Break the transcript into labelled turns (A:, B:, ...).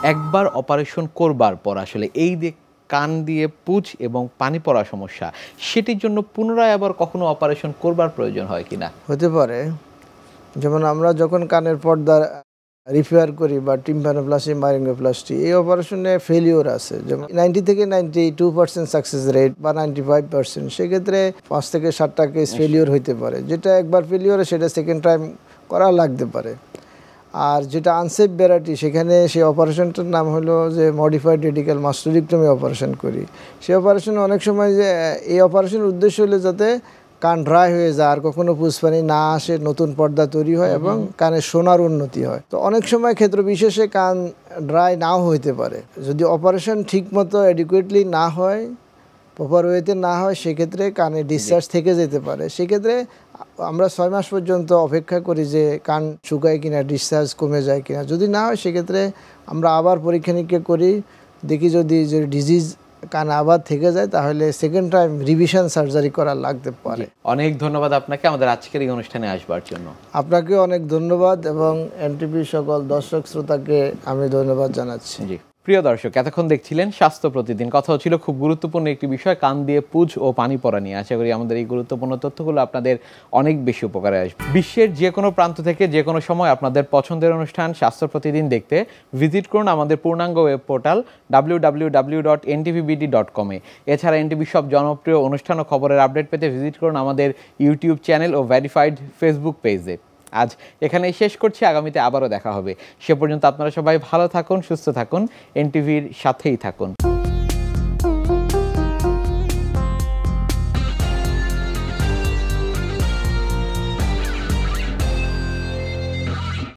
A: একবার অপারেশন করবার পর আসলে এই যে কান দিয়ে পুঁজ এবং পানি পড়া সমস্যা, সেটির জন্য পুনরায় আবার কখনো অপারেশন করবার প্রয়োজন হয় কিনা?
B: হতে পারে। যেমন আমরা যখন কানের পর্দা রিপেয়ার করি বা টিম্প্যানোপ্লাস্টি, মাইরিঙ্গোপ্লাস্টি, এই অপারেশনে ফেলিওর আছে। যেমন 90 থেকে 92% সাকসেস রেট বা 95%, সেক্ষেত্রে 5 থেকে 7টা কেস ফেলিওর হইতে পারে। যেটা একবার ফেলিওরে সেটা সেকেন্ড টাইম করা লাগতে পারে। আর যেটা আনসেফ ভ্যারাইটি, সেখানে সেই অপারেশনটার নাম হলো যে মডিফাইড রেডিক্যাল মাস্টোডেক্টমি অপারেশন করি। সেই অপারেশনে অনেক সময় যে এই অপারেশনের উদ্দেশ্য হলো যাতে কান ড্রাই হয়ে যায়, আর কখনো পুঁজপানি না আসে, নতুন পর্দা তৈরি হয় এবং কানের শোনার উন্নতি হয়। তো অনেক সময় ক্ষেত্র বিশেষে কান ড্রাই নাও হইতে পারে। যদি অপারেশন ঠিকমতো অ্যাডিকুয়েটলি না হয়, প্রপার ওয়েতে না হয়, সেক্ষেত্রে কানে ডিসচার্জ থেকে যেতে পারে। সেক্ষেত্রে আমরা 6 মাস পর্যন্ত অপেক্ষা করি যে কান শুকায় কিনা, ডিসচার্জ কমে যায় কিনা। যদি না হয় সেক্ষেত্রে আমরা আবার পরীক্ষা নিরীক্ষা করি, দেখি যদি ডিজিজ কানে আবার থেকে যায়, তাহলে সেকেন্ড টাইম রিভিশন সার্জারি করা লাগতে পারে।
A: অনেক ধন্যবাদ আপনাকে আমাদের আজকের এই অনুষ্ঠানে আসবার জন্য।
B: আপনাকে অনেক ধন্যবাদ এবং এনটিভি সকল দর্শক শ্রোতাকে আমি ধন্যবাদ জানাচ্ছি।
A: জি, প্রিয় দর্শক, এতক্ষণ দেখছিলেন স্বাস্থ্য প্রতিদিন। কথা হচ্ছিল খুব গুরুত্বপূর্ণ একটি বিষয়, কান দিয়ে পুঁজ ও পানি পড়া নিয়ে। আশা করি আমাদের এই গুরুত্বপূর্ণ তথ্যগুলো আপনাদের অনেক বেশি উপকারে আসবে। বিশ্বের যে কোনো প্রান্ত থেকে যে কোনো সময় আপনাদের পছন্দের অনুষ্ঠান স্বাস্থ্য প্রতিদিন দেখতে ভিজিট করুন আমাদের পূর্ণাঙ্গ ওয়েব পোর্টাল www.ntvbd.com এ। এছাড়া এনটিভি সব জনপ্রিয় অনুষ্ঠান ও খবরের আপডেট পেতে ভিজিট করুন আমাদের ইউটিউব চ্যানেল ও ভেরিফাইড ফেসবুক পেজে। আজ এখানেই শেষ করছি, আগামীতে আবারও দেখা হবে। সে পর্যন্ত আপনারা সবাই ভালো থাকুন, সুস্থ থাকুন, এনটিভির সাথেই থাকুন।